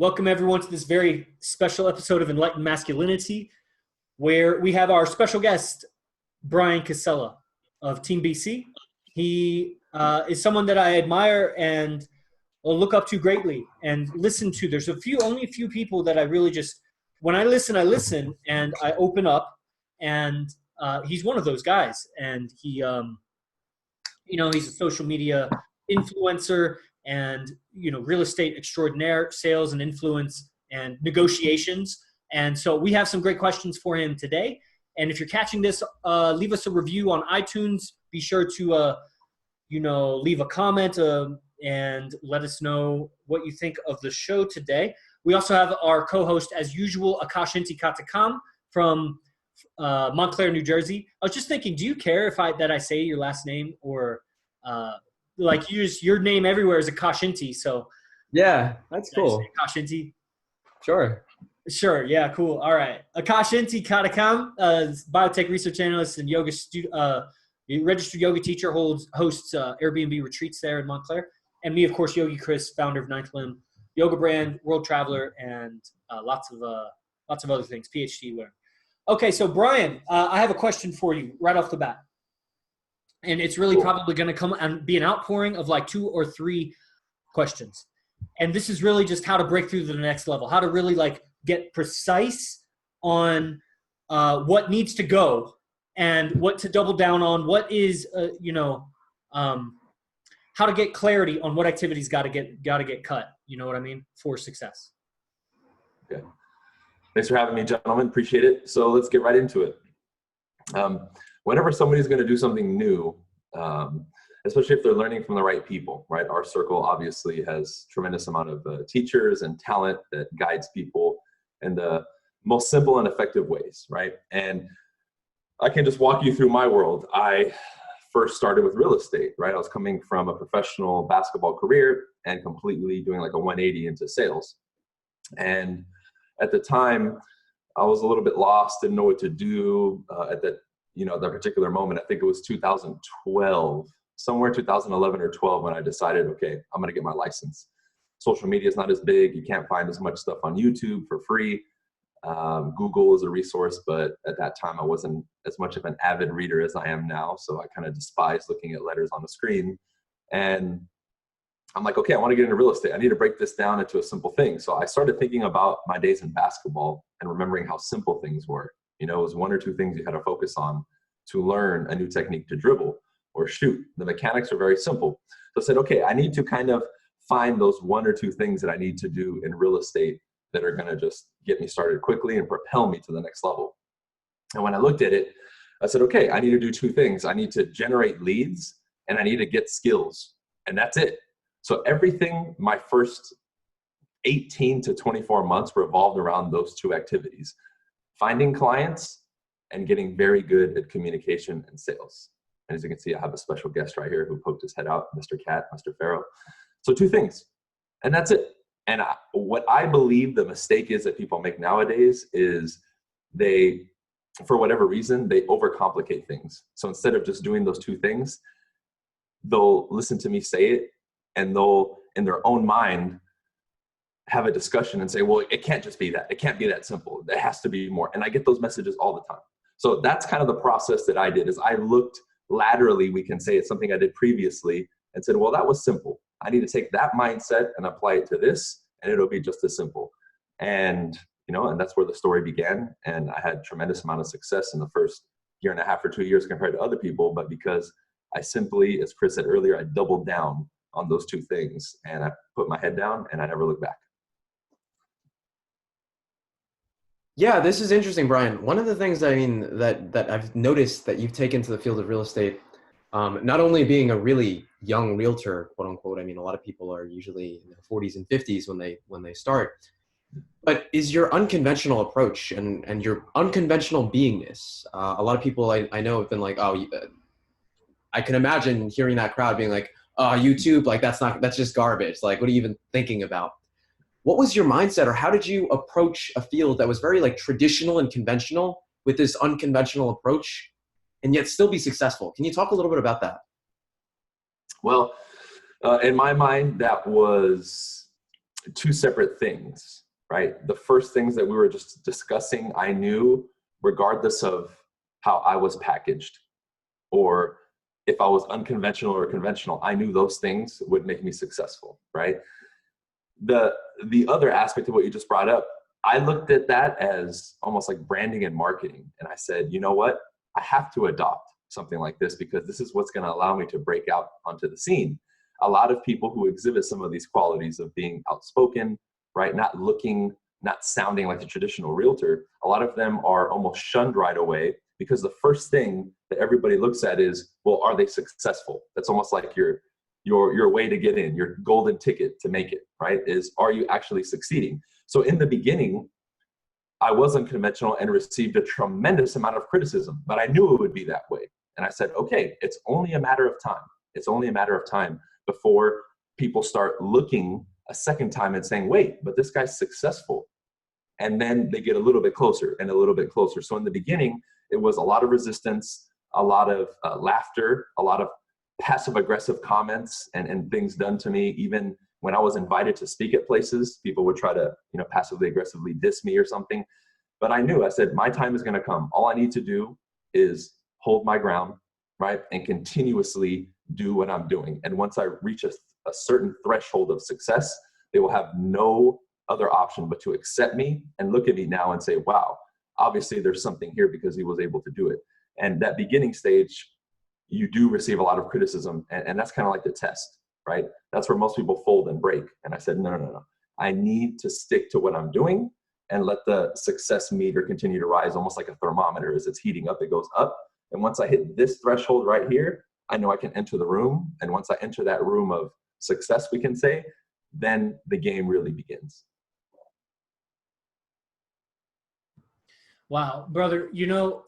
Welcome everyone to this very special episode of Enlightened Masculinity, where we have our special guest, Bryan Casella of Team BC. He is someone that I admire and look up to greatly and listen to. There's only a few people that I really just, when I listen and I open up, and he's one of those guys. And he, he's a social media influencer and, real estate extraordinaire, sales and influence and negotiations. And so we have some great questions for him today. And if you're catching this, leave us a review on iTunes. Be sure to, leave a comment and let us know what you think of the show today. We also have our co-host, as usual, Akashinti Katakam from Montclair, New Jersey. I was just thinking, do you care that I say your last name, or like your name everywhere is Akashinti? So yeah, that's cool. Akashinti. Sure. Yeah, cool. All right. Akashinti Katakam, biotech research analyst and registered yoga teacher, hosts Airbnb retreats there in Montclair. And me, of course, Yogi Chris, founder of Ninth Limb Yoga Brand, world traveler, and lots of other things, PhD learner. Okay, so Bryan, I have a question for you right off the bat. And it's really probably going to come and be an outpouring of like 2 or 3 questions. And this is really just how to break through to the next level, how to really like get precise on what needs to go and what to double down on, what is, how to get clarity on what activities got to get cut. You know what I mean? For success. Okay. Thanks for having me, gentlemen. Appreciate it. So let's get right into it. Whenever somebody's going to do something new, especially if they're learning from the right people, right? Our circle obviously has tremendous amount of teachers and talent that guides people in the most simple and effective ways, right? And I can just walk you through my world. I first started with real estate, right? I was coming from a professional basketball career and completely doing like a 180 into sales. And at the time, I was a little bit lost, didn't know what to do at that particular moment. I think it was 2012, somewhere 2011 or 12, when I decided, okay, I'm going to get my license. Social media is not as big. You can't find as much stuff on YouTube for free. Google is a resource, but at that time I wasn't as much of an avid reader as I am now. So I kind of despised looking at letters on the screen. And I'm like, okay, I want to get into real estate. I need to break this down into a simple thing. So I started thinking about my days in basketball and remembering how simple things were. It was 1 or 2 things you had to focus on to learn a new technique to dribble or shoot. The mechanics are very simple. So I said, okay, I need to kind of find those 1 or 2 things that I need to do in real estate that are going to just get me started quickly and propel me to the next level. And when I looked at it, I said, okay, I need to do 2 things. I need to generate leads and I need to get skills. And that's it. So everything, my first 18 to 24 months revolved around those 2 activities: finding clients and getting very good at communication and sales. And as you can see, I have a special guest right here who poked his head out, Mr. Cat, Mr. Farrow. So 2 things, and that's it. And what I believe the mistake is that people make nowadays is they, for whatever reason, they overcomplicate things. So instead of just doing those 2 things, they'll listen to me say it, and they'll, in their own mind, have a discussion and say, well, it can't just be that. It can't be that simple. There has to be more. And I get those messages all the time. So that's kind of the process that I did, is I looked laterally, we can say it's something I did previously, and said, well, that was simple. I need to take that mindset and apply it to this, and it'll be just as simple. And, and that's where the story began. And I had tremendous amount of success in the first 1.5 years or 2 years compared to other people. But because I simply, as Chris said earlier, I doubled down on those 2 things, and I put my head down and I never looked back. Yeah, this is interesting, Bryan. One of the things that I've noticed that you've taken to the field of real estate, not only being a really young realtor, quote unquote, a lot of people are usually in their 40s and 50s when they start, but is your unconventional approach and your unconventional beingness. A lot of people I know have been like, I can imagine hearing that crowd being like, YouTube, like that's just garbage. Like, what are you even thinking about? What was your mindset, or how did you approach a field that was very like traditional and conventional with this unconventional approach and yet still be successful? Can you talk a little bit about that? Well, in my mind, that was two separate things, right? The first things that we were just discussing, I knew regardless of how I was packaged or if I was unconventional or conventional, I knew those things would make me successful, right? The other aspect of what you just brought up, I looked at that as almost like branding and marketing. And I said, you know what? I have to adopt something like this because this is what's going to allow me to break out onto the scene. A lot of people who exhibit some of these qualities of being outspoken, right? Not sounding like the traditional realtor. A lot of them are almost shunned right away because the first thing that everybody looks at is, well, are they successful? That's almost like your way to get in, your golden ticket to make it, right? Is, are you actually succeeding? So in the beginning, I was unconventional and received a tremendous amount of criticism, but I knew it would be that way. And I said, okay, it's only a matter of time. It's only a matter of time before people start looking a second time and saying, wait, but this guy's successful. And then they get a little bit closer and a little bit closer. So in the beginning, it was a lot of resistance, a lot of laughter, a lot of passive aggressive comments and things done to me. Even when I was invited to speak at places, people would try to, passively aggressively diss me or something. But I said, my time is going to come. All I need to do is hold my ground, right? And continuously do what I'm doing. And once I reach a certain threshold of success, they will have no other option but to accept me and look at me now and say, wow, obviously there's something here because he was able to do it. And that beginning stage, you do receive a lot of criticism. And that's kind of like the test, right? That's where most people fold and break. And I said, no. I need to stick to what I'm doing and let the success meter continue to rise, almost like a thermometer. As it's heating up, it goes up. And once I hit this threshold right here, I know I can enter the room. And once I enter that room of success, we can say, then the game really begins. Wow, brother,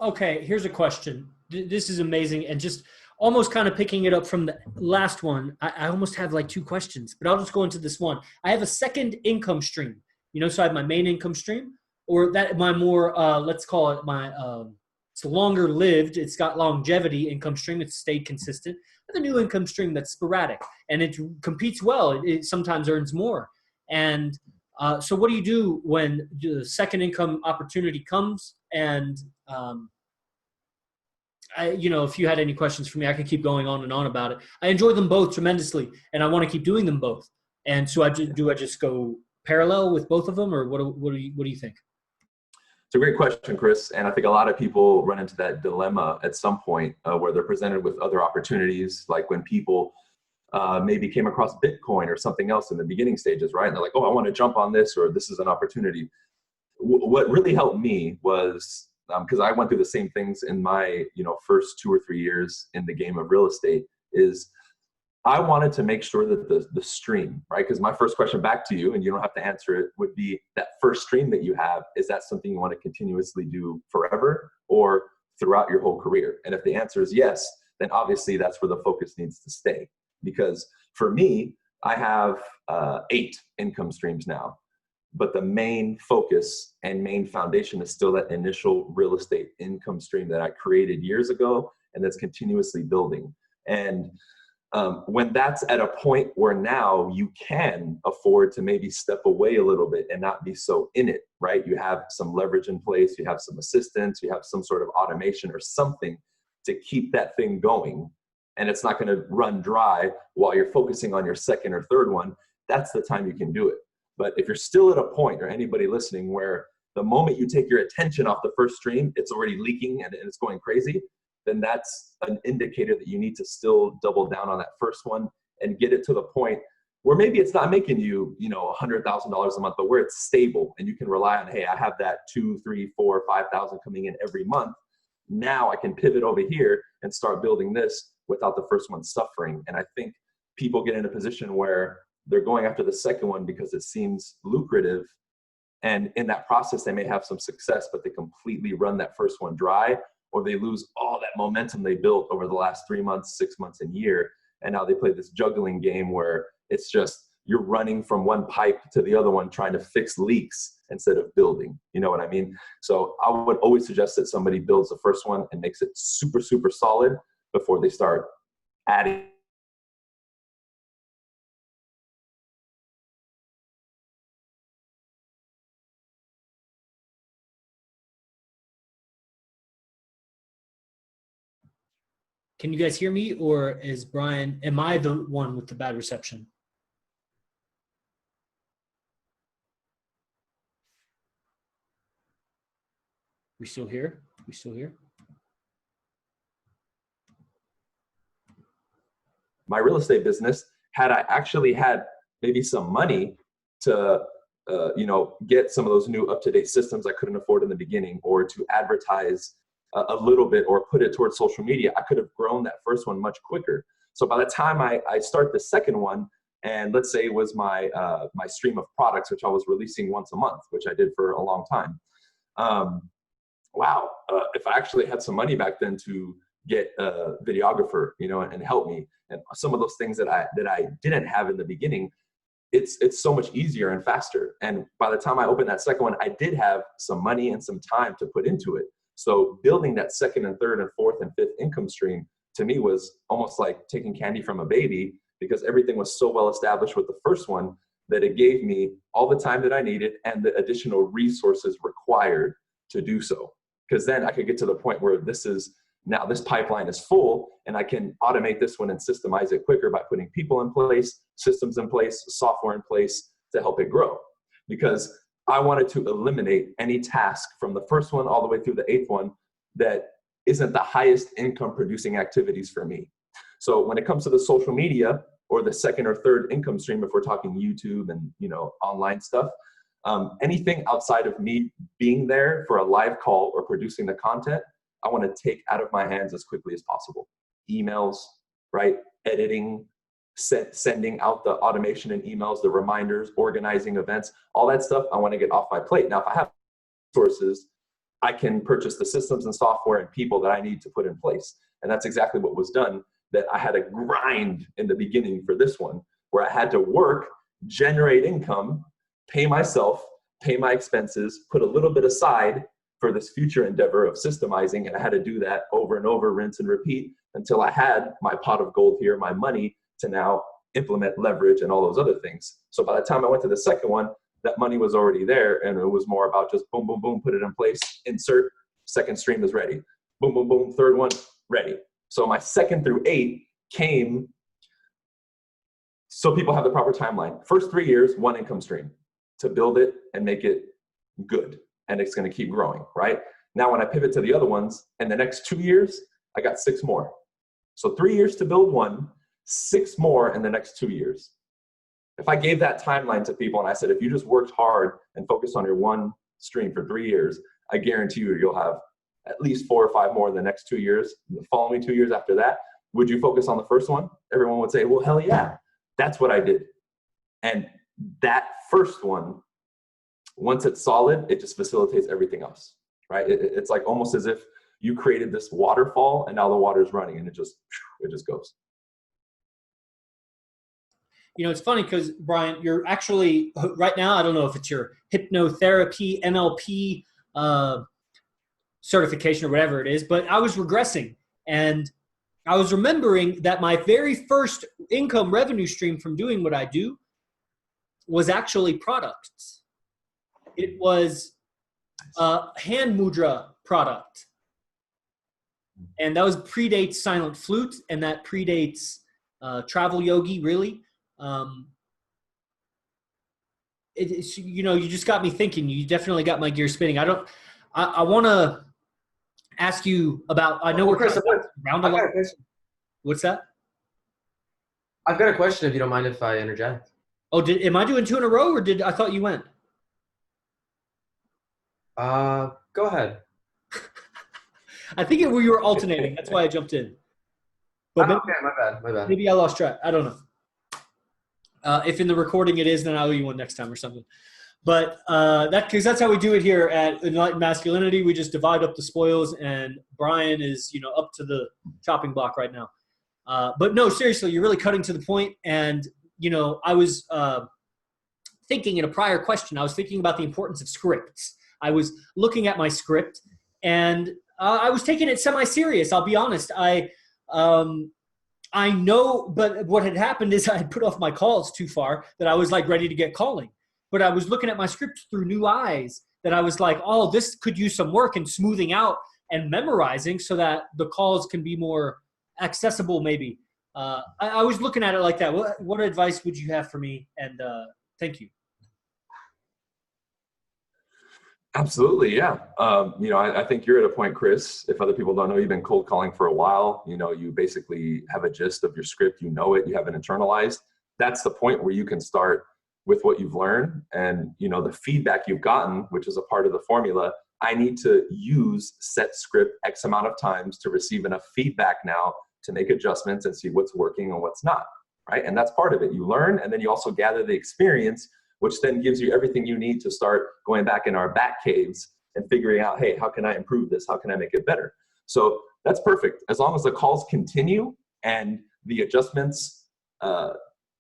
okay, here's a question. This is amazing. And just almost kind of picking it up from the last one, I almost have like two questions, but I'll just go into this one. I have a second income stream, so I have my main income stream, or that my more, let's call it my, it's longer lived, it's got longevity income stream, it's stayed consistent. And the new income stream that's sporadic and it competes well, it sometimes earns more. And so what do you do when the second income opportunity comes? And, if you had any questions for me, I could keep going on and on about it. I enjoy them both tremendously, and I want to keep doing them both. And so I just go parallel with both of them, or what do you think? It's a great question, Chris. And I think a lot of people run into that dilemma at some point where they're presented with other opportunities, like when people maybe came across Bitcoin or something else in the beginning stages, right? And they're like, oh, I want to jump on this, or this is an opportunity. What really helped me was, because I went through the same things in my, first 2 or 3 years in the game of real estate, is I wanted to make sure that the stream, right? Because my first question back to you, and you don't have to answer it, would be that first stream that you have, is that something you want to continuously do forever or throughout your whole career? And if the answer is yes, then obviously that's where the focus needs to stay. Because for me, I have 8 income streams now, but the main focus and main foundation is still that initial real estate income stream that I created years ago and that's continuously building. And when that's at a point where now you can afford to maybe step away a little bit and not be so in it, right? You have some leverage in place, you have some assistance, you have some sort of automation or something to keep that thing going. And it's not going to run dry while you're focusing on your second or third one. That's the time you can do it. But if you're still at a point, or anybody listening, where the moment you take your attention off the first stream, it's already leaking and it's going crazy, then that's an indicator that you need to still double down on that first one and get it to the point where maybe it's not making you, $100,000 a month, but where it's stable and you can rely on, hey, I have that 2, 3, 4, 5,000 coming in every month. Now I can pivot over here and start building this without the first one suffering. And I think people get in a position where they're going after the second one because it seems lucrative. And in that process, they may have some success, but they completely run that first one dry, or they lose all that momentum they built over the last 3 months, 6 months, and year. And now they play this juggling game where it's just, you're running from one pipe to the other one, trying to fix leaks instead of building. You know what I mean? So I would always suggest that somebody builds the first one and makes it super, super solid before they start adding Can you guys hear me, or is Brian, am I the one with the bad reception? We still here? We still here? My real estate business, had I actually had maybe some money to get some of those new up-to-date systems I couldn't afford in the beginning, or to advertise a little bit or put it towards social media, I could have grown that first one much quicker. So by the time I start the second one, and let's say it was my stream of products, which I was releasing once a month, which I did for a long time. If I actually had some money back then to get a videographer, and help me, and some of those things that I didn't have in the beginning, it's so much easier and faster. And by the time I opened that second one, I did have some money and some time to put into it. So building that second and third and fourth and fifth income stream to me was almost like taking candy from a baby, because everything was so well established with the first one that it gave me all the time that I needed and the additional resources required to do so. Because then I could get to the point where this pipeline is full, and I can automate this one and systemize it quicker by putting people in place, systems in place, software in place to help it grow. Because I wanted to eliminate any task from the first one all the way through the eighth one that isn't the highest income producing activities for me. So when it comes to the social media, or the second or third income stream, if we're talking YouTube and online stuff, anything outside of me being there for a live call or producing the content, I want to take out of my hands as quickly as possible. Emails, right? Editing, sending out the automation in emails, the reminders, organizing events, all that stuff I want to get off my plate. Now, if I have resources, I can purchase the systems and software and people that I need to put in place. And that's exactly what was done, that I had a grind in the beginning for this one, where I had to work, generate income, pay myself, pay my expenses, put a little bit aside for this future endeavor of systemizing. And I had to do that over and over, rinse and repeat, until I had my pot of gold here, my money to now implement leverage and all those other things. So by the time I went to the second one, that money was already there, and it was more about just boom, boom, boom, put it in place, insert, second stream is ready. Boom, boom, boom, third one, ready. So my second through 8 came so people have the proper timeline. First 3 years, one income stream to build it and make it good. And it's going to keep growing, right? Now, when I pivot to the other ones, in the next 2 years, I got 6 more. So 3 years to build one, 6 more in the next 2 years. If I gave that timeline to people and I said, if you just worked hard and focused on your one stream for 3 years, I guarantee you'll have at least 4 or 5 more in the next 2 years. The following 2 years after that, would you focus on the first one? Everyone would say, well, hell yeah. That's what I did. And that first one, once it's solid, it just facilitates everything else, right? It's like almost as if you created this waterfall and now the water is running and it just goes. It's funny because, Brian, you're actually, right now, I don't know if it's your hypnotherapy, NLP certification or whatever it is, but I was regressing. And I was remembering that my very first income revenue stream from doing what I do was actually products. It was a hand mudra product. And that predates Silent Flute, and that predates Travel Yogi, really. You just got me thinking. You definitely got my gear spinning. I want to ask you about, I know we're kind of around a lot. What's that? I've got a question if you don't mind if I interject. Oh, am I doing 2 in a row, or I thought you went? Go ahead. I think we were alternating. That's why I jumped in. But maybe, okay, my bad. Maybe I lost track. I don't know. If in the recording it is, then I'll owe you one next time or something. But because that's how we do it here at Enlightened Masculinity. We just divide up the spoils, and Brian is up to the chopping block right now. But no, seriously, you're really cutting to the point. And I was thinking in a prior question, I was thinking about the importance of scripts. I was looking at my script, and I was taking it semi-serious. I'll be honest. I know, but what had happened is I had put off my calls too far, that I was like ready to get calling. But I was looking at my script through new eyes, that I was like, oh, this could use some work and smoothing out and memorizing so that the calls can be more accessible maybe. I was looking at it like that. What advice would you have for me? And thank you. Absolutely, yeah. I think you're at a point, Chris, if other people don't know, you've been cold calling for a while. You basically have a gist of your script, you know it, you have it internalized. That's the point where you can start with what you've learned and, the feedback you've gotten, which is a part of the formula. I need to use set script X amount of times to receive enough feedback now to make adjustments and see what's working and what's not, right? And that's part of it. You learn, and then you also gather the experience, which then gives you everything you need to start going back in our bat caves and figuring out, hey, how can I improve this? How can I make it better? So that's perfect. As long as the calls continue and the adjustments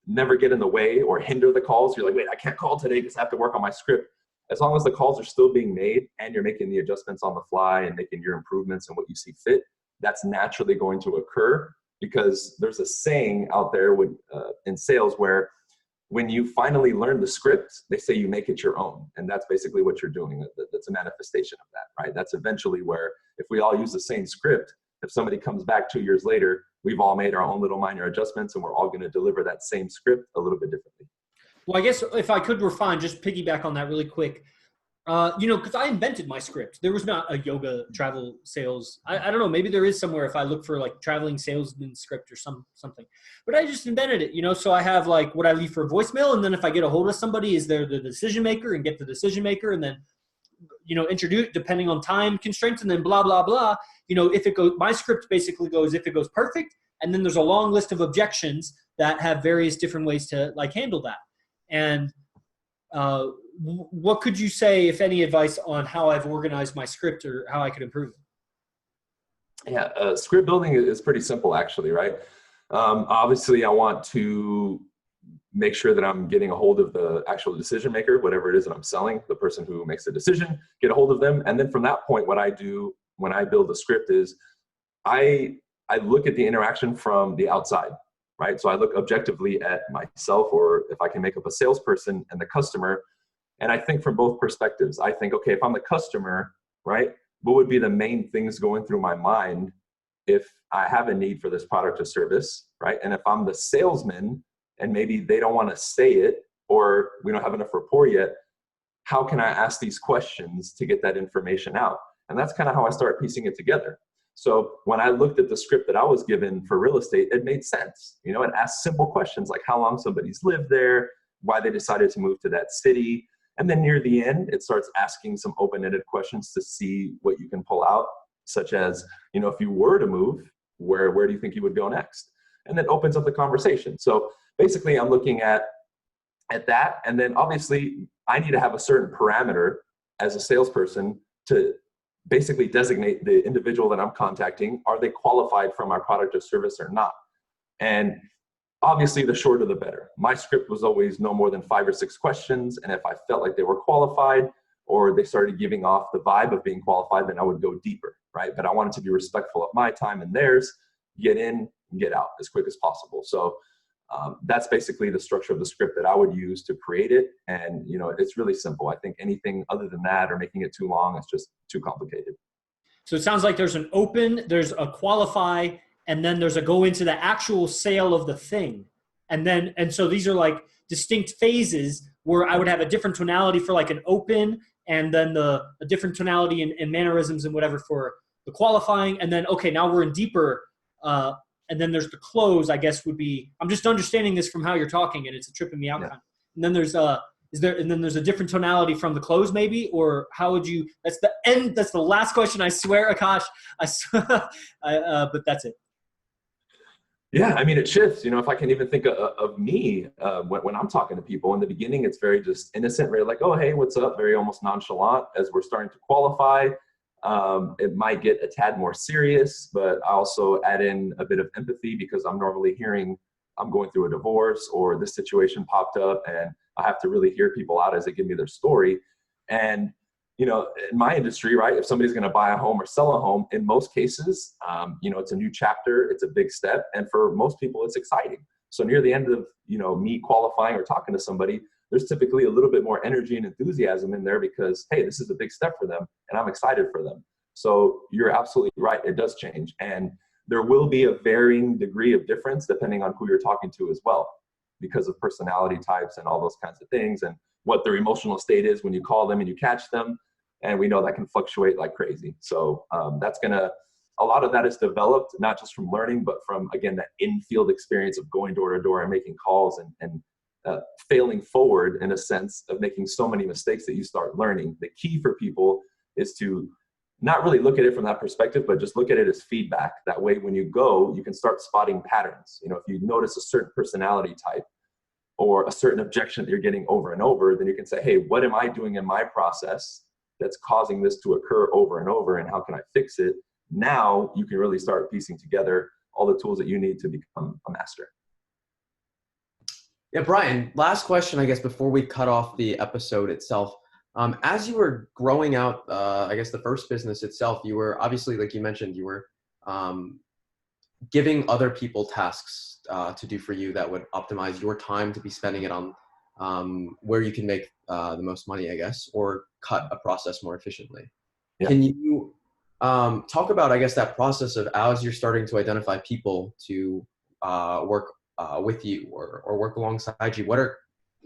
never get in the way or hinder the calls. You're like, wait, I can't call today because I have to work on my script. As long as the calls are still being made and you're making the adjustments on the fly and making your improvements and what you see fit, that's naturally going to occur, because there's a saying out there in sales where when you finally learn the script, they say you make it your own. And that's basically what you're doing. That's a manifestation of that, right? That's eventually where if we all use the same script, if somebody comes back 2 years later, we've all made our own little minor adjustments and we're all going to deliver that same script a little bit differently. Well, I guess if I could refine, just piggyback on that really quick, because I invented my script. There was not a yoga travel sales. I don't know. Maybe there is somewhere if I look for like traveling salesman script or something. But I just invented it, So I have like what I leave for a voicemail, and then if I get a hold of somebody, is there the decision maker, and get the decision maker, and then introduce depending on time constraints, and then blah blah blah. If it goes, my script basically goes if it goes perfect, and then there's a long list of objections that have various different ways to like handle that. And what could you say, if any, advice on how I've organized my script or how I could improve it? Yeah, script building is pretty simple, actually, right? Obviously, I want to make sure that I'm getting a hold of the actual decision maker, whatever it is that I'm selling, the person who makes the decision, get a hold of them. And then from that point, what I do when I build a script is I look at the interaction from the outside, right? So I look objectively at myself, or if I can make up a salesperson and the customer, and I think from both perspectives. I think, okay, if I'm the customer, right, what would be the main things going through my mind if I have a need for this product or service, right? And if I'm the salesman and maybe they don't want to say it, or we don't have enough rapport yet, how can I ask these questions to get that information out? And that's kind of how I start piecing it together. So when I looked at the script that I was given for real estate, it made sense. It asked simple questions like how long somebody's lived there, why they decided to move to that city. And then near the end, it starts asking some open-ended questions to see what you can pull out, such as, if you were to move, where do you think you would go next? And then opens up the conversation. So basically, I'm looking at that. And then obviously, I need to have a certain parameter as a salesperson to basically designate the individual that I'm contacting. Are they qualified for my product or service or not? And obviously, the shorter the better. My script was always no more than 5 or 6 questions. And if I felt like they were qualified or they started giving off the vibe of being qualified, then I would go deeper, right? But I wanted to be respectful of my time and theirs, get in and get out as quick as possible. So that's basically the structure of the script that I would use to create it. And, it's really simple. I think anything other than that or making it too long is just too complicated. So it sounds like there's an open, there's a qualify, and then there's a go into the actual sale of the thing. And so these are like distinct phases where I would have a different tonality for like an open, and then a different tonality and mannerisms and whatever for the qualifying. And then, okay, now we're in deeper, and then there's the close, I guess would be, I'm just understanding this from how you're talking and it's tripping me out. Yeah. And then there's there's a different tonality from the close maybe, or how would you, that's the end. That's the last question. I swear, Akash, I swear, but that's it. Yeah, I mean, it shifts. If I can even think of me when I'm talking to people in the beginning, it's very just innocent, very like, oh, hey, what's up? Very almost nonchalant. As we're starting to qualify, it might get a tad more serious, but I also add in a bit of empathy because I'm normally hearing I'm going through a divorce or this situation popped up, and I have to really hear people out as they give me their story. And in my industry, right, if somebody's going to buy a home or sell a home, in most cases, it's a new chapter, it's a big step. And for most people, it's exciting. So near the end of, me qualifying or talking to somebody, there's typically a little bit more energy and enthusiasm in there because, hey, this is a big step for them and I'm excited for them. So you're absolutely right. It does change. And there will be a varying degree of difference depending on who you're talking to as well, because of personality types and all those kinds of things, and what their emotional state is when you call them and you catch them. And we know that can fluctuate like crazy. So a lot of that is developed, not just from learning, but from, again, that in-field experience of going door to door and making calls and failing forward in a sense of making so many mistakes that you start learning. The key for people is to not really look at it from that perspective, but just look at it as feedback. That way, when you go, you can start spotting patterns. If you notice a certain personality type or a certain objection that you're getting over and over, then you can say, hey, what am I doing in my process that's causing this to occur over and over, and how can I fix it? Now you can really start piecing together all the tools that you need to become a master. Yeah, Brian, last question, I guess, before we cut off the episode itself. As you were growing out, I guess, the first business itself, you were obviously, like you mentioned, you were giving other people tasks to do for you that would optimize your time to be spending it on where you can make the most money, I guess, or cut a process more efficiently. Yeah. Can you talk about, I guess, that process of as you're starting to identify people to work with you or work alongside you? What are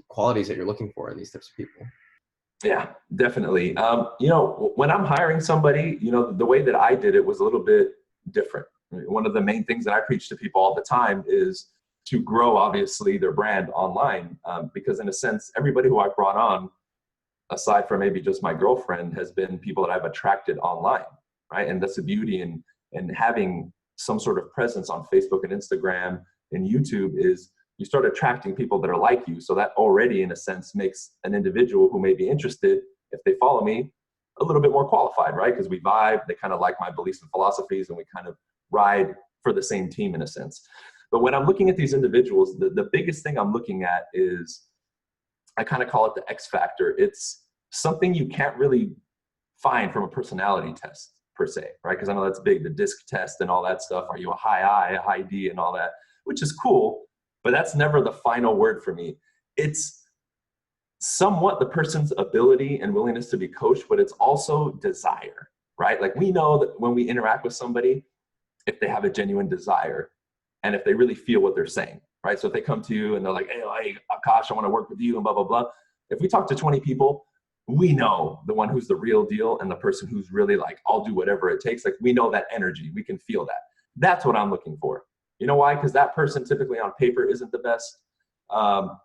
qualities that you're looking for in these types of people? Yeah, definitely. When I'm hiring somebody, the way that I did it was a little bit different. One of the main things that I preach to people all the time is to grow, obviously, their brand online, because in a sense, everybody who I brought on, aside from maybe just my girlfriend, has been people that I've attracted online, right? And that's the beauty in having some sort of presence on Facebook and Instagram and YouTube is you start attracting people that are like you. So that already, in a sense, makes an individual who may be interested, if they follow me, a little bit more qualified, right? Because we vibe, they kind of like my beliefs and philosophies, and we kind of ride for the same team in a sense. But when I'm looking at these individuals, the biggest thing I'm looking at is, I kind of call it the X factor. It's something you can't really find from a personality test per se, right? Because I know that's big, the DISC test and all that stuff. Are you a high I, a high D, and all that, which is cool, but that's never the final word for me. It's somewhat the person's ability and willingness to be coached, but it's also desire, right? Like, we know that when we interact with somebody, if they have a genuine desire and if they really feel what they're saying, right? So if they come to you and they're like, hey, Akash, I want to work with you and blah, blah, blah. If we talk to 20 people, we know the one who's the real deal and the person who's really like, I'll do whatever it takes. Like, we know that energy. We can feel that. That's what I'm looking for. You know why? Because that person typically on paper isn't the best.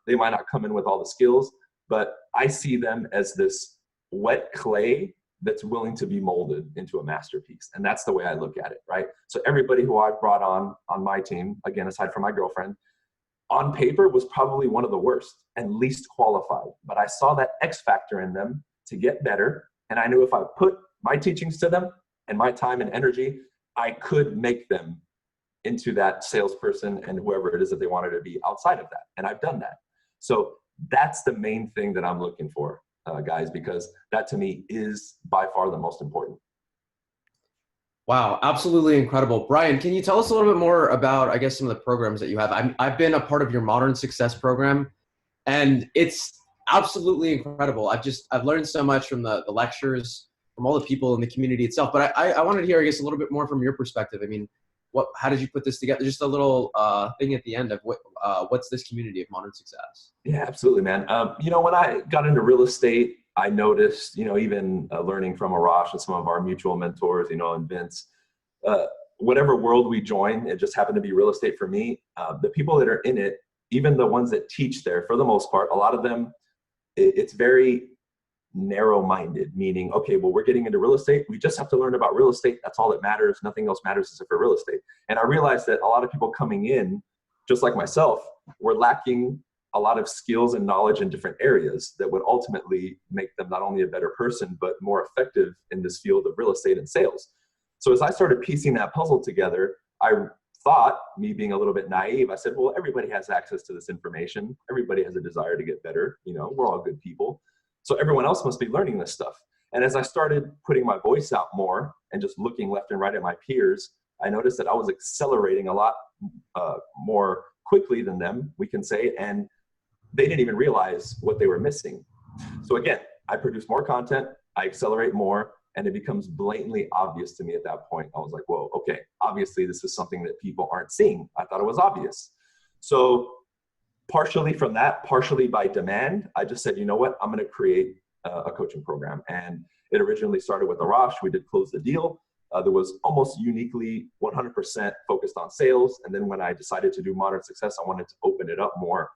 They might not come in with all the skills, but I see them as this wet clay that's willing to be molded into a masterpiece. And that's the way I look at it, right? So everybody who I've brought on my team, again, aside from my girlfriend, on paper was probably one of the worst and least qualified. But I saw that X factor in them to get better. And I knew if I put my teachings to them and my time and energy, I could make them into that salesperson and whoever it is that they wanted to be outside of that. And I've done that. So that's the main thing that I'm looking for, guys, because that to me is by far the most important. Wow, absolutely incredible. Brian, can you tell us a little bit more about, I guess, some of the programs that you have? I've been a part of your Modern Success program, and it's absolutely incredible. I've learned so much from the lectures, from all the people in the community itself. But I wanted to hear, I guess, a little bit more from your perspective. I mean, how did you put this together? Just a little thing at the end of what's this community of Modern Success? Yeah, absolutely, man. When I got into real estate, I noticed, even learning from Arash and some of our mutual mentors, and Vince, whatever world we join, it just happened to be real estate for me. The people that are in it, even the ones that teach there, for the most part, a lot of them, it's very narrow-minded, meaning, okay, well, we're getting into real estate. We just have to learn about real estate. That's all that matters. Nothing else matters except for real estate. And I realized that a lot of people coming in, just like myself, were lacking a lot of skills and knowledge in different areas that would ultimately make them not only a better person, but more effective in this field of real estate and sales. So as I started piecing that puzzle together, I thought, me being a little bit naive, I said, well, everybody has access to this information. Everybody has a desire to get better. We're all good people. So everyone else must be learning this stuff. And as I started putting my voice out more and just looking left and right at my peers, I noticed that I was accelerating a lot more quickly than them, we can say, and they didn't even realize what they were missing. So again, I produce more content, I accelerate more, and it becomes blatantly obvious to me at that point. I was like, whoa, okay, obviously this is something that people aren't seeing. I thought it was obvious. So partially from that, partially by demand, I just said, you know what, I'm going to create a coaching program. And it originally started with Arash. We did close the deal. There was almost uniquely 100% focused on sales. And then when I decided to do modern success, I wanted to open it up more,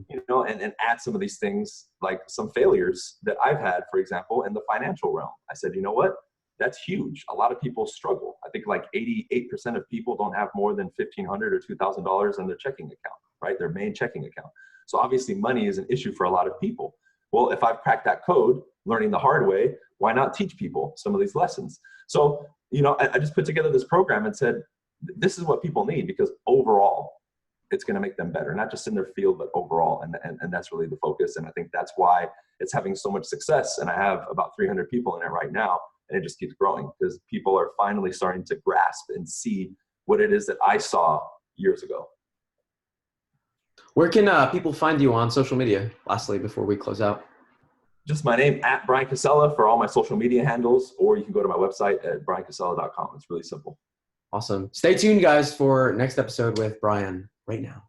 you know, and add some of these things, like some failures that I've had, for example, in the financial realm. I said, you know what, that's huge. A lot of people struggle. I think like 88% of people don't have more than $1,500 or $2,000 in their checking account, right? Their main checking account. So obviously money is an issue for a lot of people. Well, if I've cracked that code, learning the hard way, why not teach people some of these lessons? So, you know, I just put together this program and said, this is what people need, because overall, it's going to make them better, not just in their field, but overall. And that's really the focus. And I think that's why it's having so much success. And I have about 300 people in it right now, and it just keeps growing because people are finally starting to grasp and see what it is that I saw years ago. Where can people find you on social media, lastly, before we close out? Just my name, @Bryan Casella, for all my social media handles, or you can go to my website at bryancasella.com. It's really simple. Awesome. Stay tuned, guys, for next episode with Bryan right now.